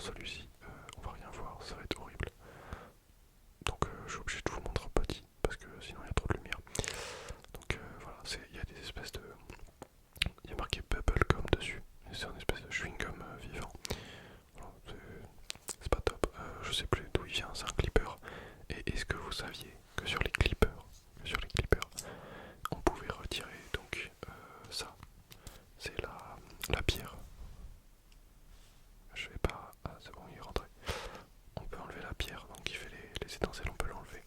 celui-ci, on va rien voir, ça va être horrible. Donc je suis obligé de vous le montrer en petit parce que sinon il y a trop de lumière. Donc voilà, il y a des espèces de... Il y a marqué Bubblegum dessus, c'est un espèce de chewing-gum vivant. Voilà, c'est pas top. Je sais plus d'où il vient, c'est un clipper. Et est-ce que vous saviez que sur les clippers, on pouvait retirer donc ça, c'est la pierre. Je vais pas... Ah c'est bon, il est rentré. On peut enlever la pierre, donc qui fait les étincelles, on peut l'enlever.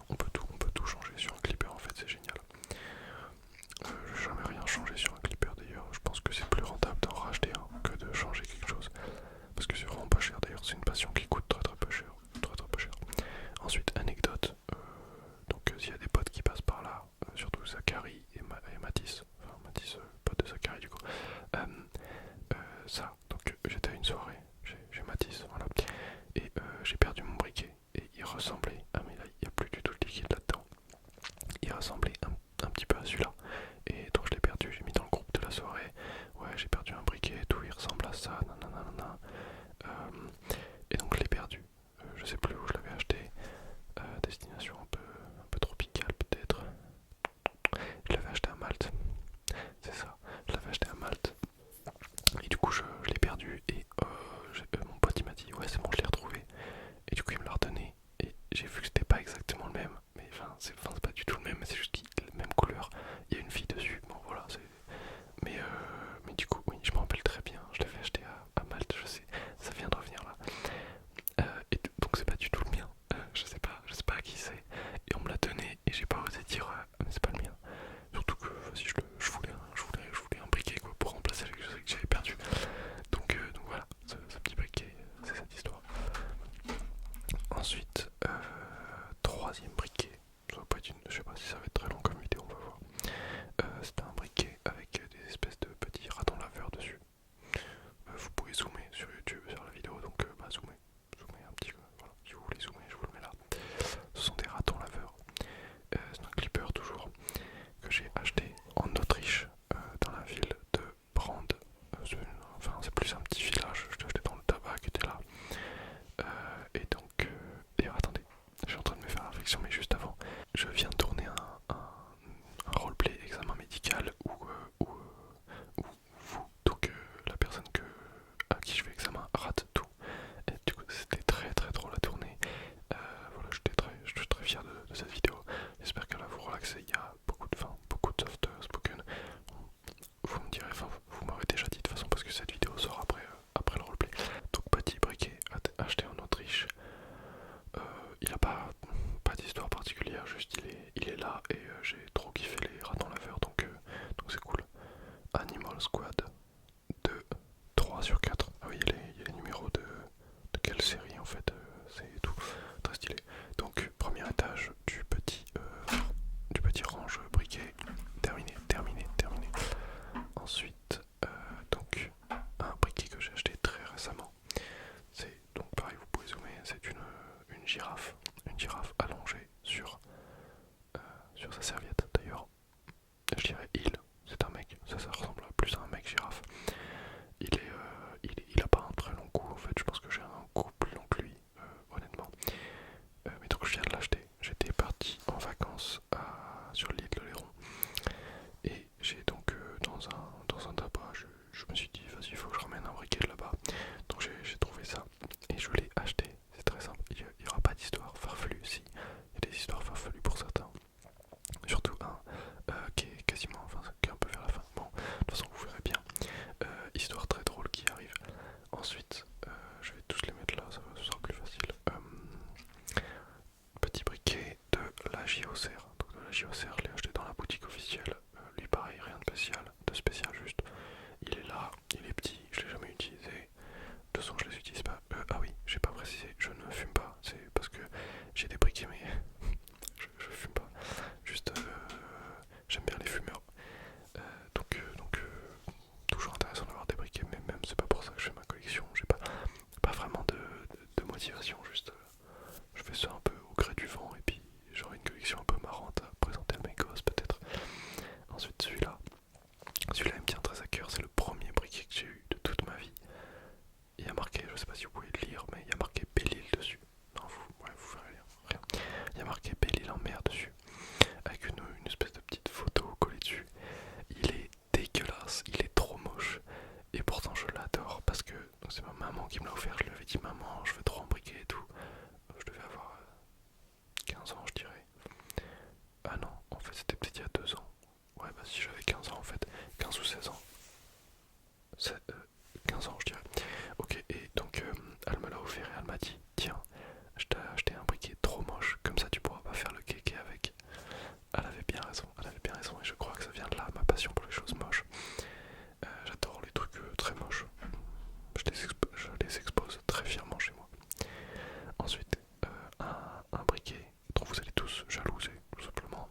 On peut tout changer sur un clipper en fait, c'est génial. J'ai jamais rien changé sur un clipper d'ailleurs, je pense que c'est plus rentable d'en racheter un que de changer quelque chose. Parce que c'est vraiment pas cher d'ailleurs, c'est une passion qui coûte très très peu cher. Très très peu cher. Ensuite, anecdote, donc s'il y a des potes qui passent par là, surtout Zachary et Mathis, enfin Mathis, pote de Zachary du coup, ça, donc j'étais à une soirée chez Mathis, voilà, et j'ai perdu mon briquet, et il ressemblait, ah mais là il n'y a plus du tout de liquide là-dedans, il ressemblait un petit peu à celui-là, et donc je l'ai perdu, j'ai mis dans le groupe de la soirée, ouais j'ai perdu un briquet et tout, il ressemble à ça, nanana, et donc je l'ai perdu, je sais plus où je l'avais acheté, destination un peu tropicale peut-être, je l'avais acheté à Malte, c'est ça, je l'avais acheté à Malte, et du coup je l'ai perdu, et mon pote il m'a dit ouais c'est bon je l'ai retrouvé, et du coup il me l'a redonné, et j'ai vu que c'était pas exactement le même, mais c'est pas du tout le même, c'est juste qu'il a la même couleur, il y a une fille dessus, bon voilà, mais du coup oui je me rappelle très bien, je l'avais acheté à Malte, je sais, ça vient de revenir là, donc c'est pas du tout le mien, je sais pas à qui c'est, et on me l'a donné, et j'ai pas osé dire mais c'est pas le mien, surtout que vas-y, je voulais un briquet quoi, pour remplacer quelque chose que j'avais perdu. Donc voilà, ce petit briquet, c'est cette histoire. Ensuite, troisième briquet. Je sais pas si ça va être très long comme vidéo, on va voir. C'est un briquet avec des espèces de petits ratons laveurs dessus. Vous pouvez zoomer sur YouTube, sur la vidéo, donc zoomez un petit peu. Voilà, si vous voulez zoomer, je vous le mets là. Ce sont des ratons laveurs. C'est un clipper toujours que j'ai acheté en Autriche, dans la ville de Brande. Enfin, c'est plus un petit village, je l'ai acheté dans le tabac qui était là. Et donc, d'ailleurs, attendez, je suis en train de me faire la réflexion, mais juste avant, je viens de tourner un roleplay examen médical où vous, donc la personne à qui je fais examen, rate tout. Et du coup, c'était très très drôle à tourner. Voilà, je suis très fier de cette vidéo. J'espère qu'elle va vous relaxer. Il y a beaucoup de soft spoken. Vous me direz, enfin, vous m'aurez déjà dit de toute façon parce que cette vidéo sort après le roleplay. Donc petit briquet acheté en Autriche. Il a pas d'histoire particulière, juste il est là et j'ai trop kiffé les ratons laveurs donc c'est cool. Animal Squad 2, 3 sur 4. Ah oui, il y a les numéros de quelle série en fait, c'est tout, très stylé. Donc premier étage du petit range briquet, terminé, terminé, terminé. Ensuite, donc un briquet que j'ai acheté très récemment. C'est donc pareil, vous pouvez zoomer, c'est une girafe allongée sur sa serviette. D'ailleurs, je dirais c'est un mec, ça ressemble plus à un mec girafe. Il a pas un très long cou en fait, je pense que j'ai un cou plus long que lui, honnêtement. Mais donc je viens de l'acheter, j'étais parti en vacances sur l'île de Léron. Et j'ai donc dans un tabac, je me suis dit vas-y il faut que je ramène un briquet de là-bas. Donc j'ai trouvé ça et je l'ai acheté, c'est très simple, il n'y aura pas d'histoire farfelue, si, il y a des histoires farfelues pour certains. Surtout un qui est quasiment, enfin qui est un peu vers la fin. Bon, de toute façon vous verrez bien. Histoire très drôle qui arrive. Ensuite, je vais tous les mettre là, ce sera plus facile. Petit briquet de la JOCR. Donc de la JOCR, je l'ai acheté dans la boutique officielle. Lui pareil, rien de spécial juste. Il est là, il est petit, je l'ai jamais utilisé. De toute façon, je les utilise pas. Ah oui, j'ai pas précisé, je ne fume pas. C'est parce que j'ai des briquets, mais je fume pas. Juste, j'aime bien les fumeurs. Donc toujours intéressant d'avoir des briquets, mais même c'est pas pour ça que je fais ma collection. J'ai pas C'est ma maman qui me l'a offert. Je lui avais dit maman, je veux trop en briquer et tout. Je devais avoir 15 ans, je dirais. Ah non, en fait c'était peut-être il y a 2 ans. Ouais, bah si j'avais 15 ans en fait, 15 ou 16 ans. 15 ans, je dirais. Ok, et donc elle me l'a offert et elle m'a dit tiens, je t'ai acheté un briquet trop moche, comme ça tu pourras pas faire le kéké avec. Elle avait bien raison, et je crois que ça vient de là, ma passion pour les choses moches. J'adore les trucs très moches. Je les expose très fièrement chez moi. Ensuite, un briquet dont vous allez tous jalouser, tout simplement.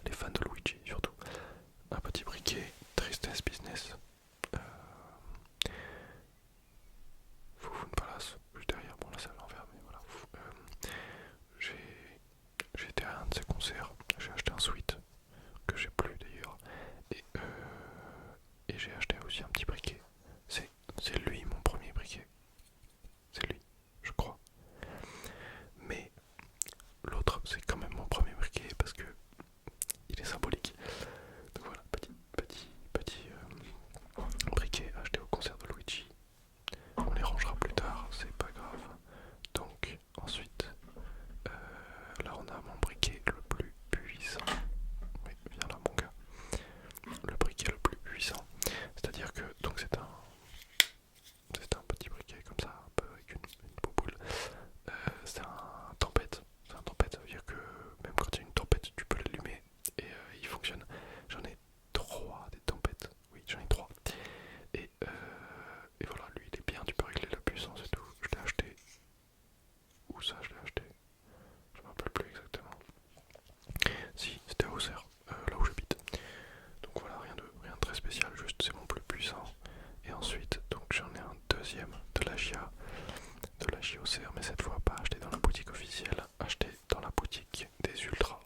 Les fans de Luigi surtout. Un petit briquet, Tristesse Business. Euh, Foufoune Palace, juste derrière. Bon là c'est à l'envers, mais voilà. J'ai été à un de ses concerts, j'ai acheté un sweat que j'ai plus d'ailleurs. Et j'ai acheté aussi un petit briquet. C'est lui mon premier briquet. C'est lui, je crois. Mais l'autre, c'est quand même mon premier briquet parce que il est symbolique. Donc voilà, petit briquet acheté au concert de Luigi. On les rangera plus tard, c'est pas grave. Donc ensuite, là on a mon briquet le plus puissant. Oui, viens là mon gars. Le briquet le plus puissant. C'est-à-dire que donc c'est un petit briquet comme ça, un peu avec une bouboule. C'est un tempête. C'est un tempête, ça veut dire que même quand il y a une tempête, tu peux l'allumer et il fonctionne. J'en ai 3 des tempêtes. Oui, j'en ai 3. Et voilà, lui il est bien, tu peux régler la puissance et tout. Je l'ai acheté. Où ça je l'ai acheté? Je me rappelle plus exactement. Si, c'était à Auxerre, là où j'habite. Donc voilà, rien de très spécial, juste c'est mon plus puissant. Et ensuite, donc j'en ai un deuxième de la GIA Auxerre, mais cette fois pas acheté dans la boutique officielle, acheté dans la boutique des Ultra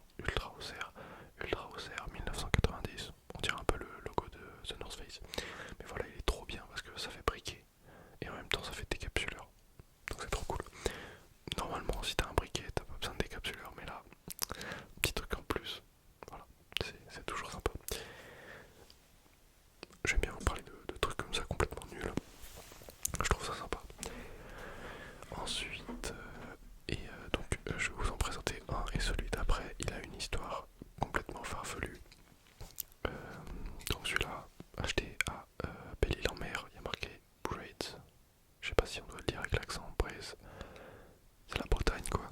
Auxerre 1990. On dirait un peu le logo de The North Face. Mais voilà, il est trop bien parce que ça fait briquet et en même temps ça fait décapsuleur. Donc c'est trop cool. Normalement, si t'as un briquet, t'as pas besoin de décapsuleur, mais là, petit truc en plus. Voilà, c'est toujours sympa. J'aime bien vous parler de trucs comme ça complètement nuls. Je trouve ça sympa. Ensuite, donc je vais vous en présenter un et celui d'après, il a une histoire complètement farfelue. Donc celui-là, acheté à Belle-Île-en-Mer, il y a marqué Braids. Je sais pas si on doit le dire avec l'accent, Braids. C'est la Bretagne quoi.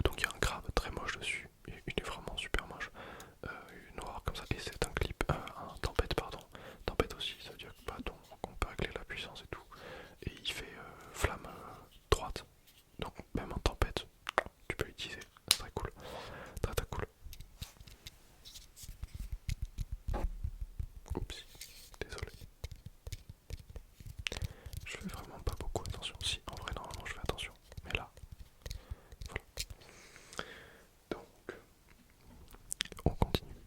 Donc il y a un crabe très moche dessus. Il est vraiment super moche. Noir comme ça. Et c'est un clip, un tempête pardon. Tempête aussi, ça veut dire que bah, on peut régler la puissance et tout. Et il fait flamme droite. Donc même en tempête, tu peux l'utiliser. C'est très cool. Très très cool. Oups, désolé. Je fais vraiment pas beaucoup attention. Si, en vrai normalement je fais attention. Mais là, voilà. Donc, on continue.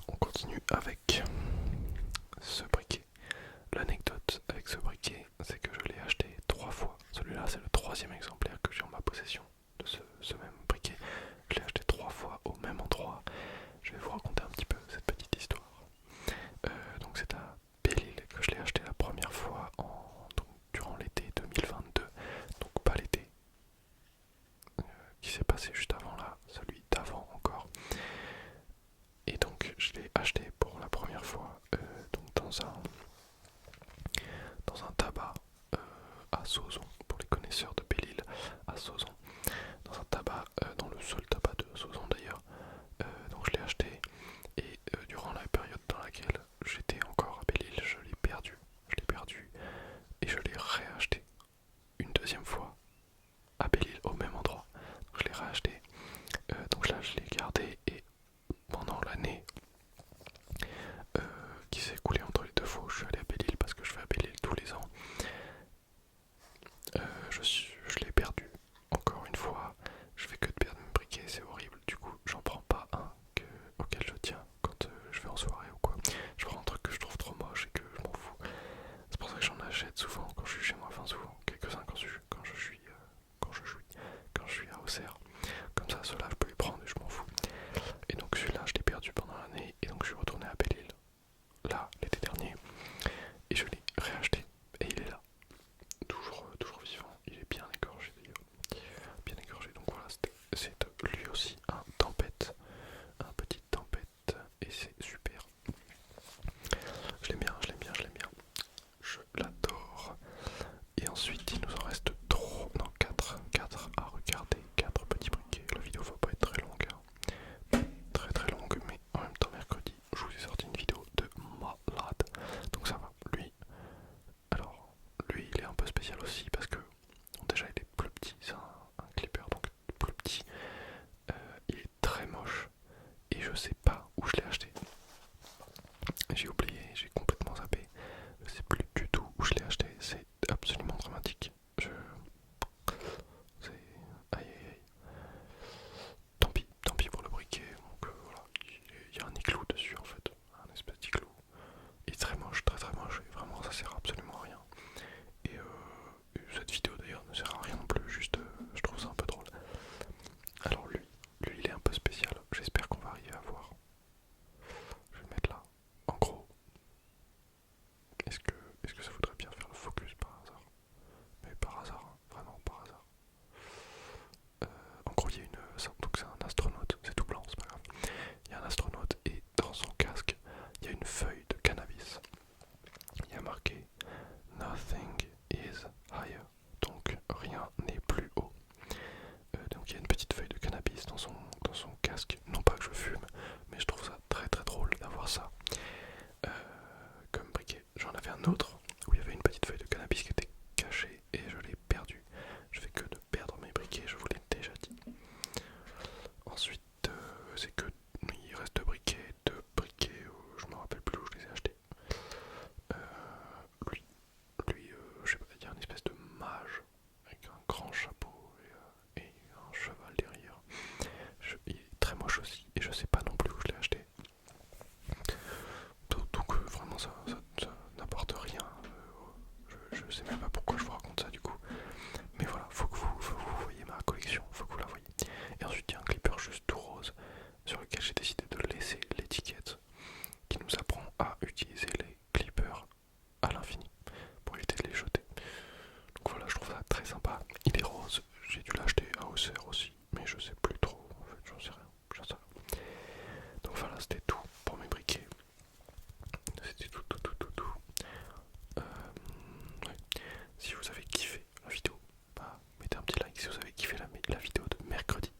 On continue avec ce briquet. L'anecdote avec ce briquet, c'est que je l'ai acheté 3 fois. Celui-là, c'est le 3e exemplaire que j'ai en ma possession de ce même briquet. Je l'ai acheté 3 fois au même endroit. Je vais vous raconter un petit peu cette petite histoire. Donc c'est à Belle-Île que je l'ai acheté la première fois durant l'été 2022. Donc pas l'été qui s'est passé juste avant là, celui d'avant encore. Et donc je l'ai acheté pour la première fois donc dans un tabac à Sauzon, pour les connaisseurs de Belle-Île, à Sauzon, dans un tabac, dans le seul tabac de Sauzon d'ailleurs. Donc je l'ai acheté et durant la période dans laquelle j'étais encore à Belle-Île, je l'ai perdu et je l'ai réacheté une deuxième fois à Belle-Île au même endroit. Donc je l'ai réacheté, donc là je l'ai gardé et pendant l'année qui s'est écoulée entre les deux fois où je suis allé à Belle-Île, parce que je vais à Belle-Île tous les ans, J'ai oublié, j'ai complètement zappé. Je sais plus du tout où je l'ai acheté. C'est absolument dramatique. C'est... Aïe aïe aïe. Tant pis pour le briquet. Donc voilà, il y a un igloo dessus en fait. Un espèce d'igloo. Il est très moche, très très moche. Et vraiment ça sert absolument à rien. Et cette vidéo d'ailleurs ne sert à rien non plus. Juste je trouve ça un peu drôle. Alors lui il est un peu spécial. J'espère qu'on va arriver à voir. Je vais le mettre là. En gros, est-ce que ça voudrait bien faire le focus par hasard? Mais par hasard, hein, vraiment par hasard. En gros, il y a donc c'est un astronaute, c'est tout blanc, c'est pas grave. Il y a un astronaute et dans son casque, il y a une feuille de cannabis. Il y a marqué Nothing is higher. Donc rien n'est plus haut. Donc il y a une petite feuille de cannabis dans son casque. Non pas que je fume, mais je trouve ça très très drôle d'avoir ça comme briquet. J'en avais un autre où il y avait une petite feuille de cannabis qui était cachée et je l'ai perdue. Je fais que de perdre mes briquets, je vous l'ai déjà dit. Ensuite, c'est que il reste deux briquets, je me rappelle plus où je les ai achetés. Lui, je sais pas, il y a une espèce de mage avec un grand chapeau et un cheval derrière. Il est très moche aussi et je sais pas non plus où je l'ai acheté. Donc vraiment ça n'apporte rien. Je sais même pas pourquoi je vous raconte ça du coup. Mais voilà, faut que vous voyez ma collection, faut que vous la voyez. Et ensuite il y a un clipper juste tout rose sur lequel j'ai décidé de laisser l'étiquette qui nous apprend à utiliser les clippers à l'infini pour éviter de les jeter. Donc voilà, je trouve ça très sympa. Il est rose, j'ai dû l'acheter à Auxerre aussi, mais je sais plus trop, en fait, j'en sais rien. Donc voilà, c'était tout pour mes briquets. C'était tout. Ouais. Si vous avez kiffé la vidéo, bah, mettez un petit like si vous avez kiffé la vidéo de mercredi.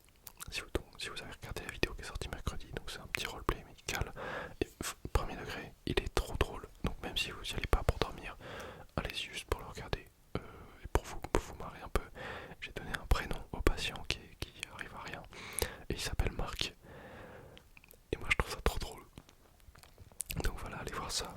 Si vous avez regardé la vidéo qui est sortie mercredi, donc c'est un petit roleplay médical. Et premier degré, il est trop drôle. Donc même si vous n'y allez pas pour dormir, allez-y juste pour le regarder. Et pour vous marrer un peu, j'ai donné un prénom au patient qui arrive à rien. Et il s'appelle Marc. Et moi je trouve ça trop drôle. Donc voilà, allez voir ça.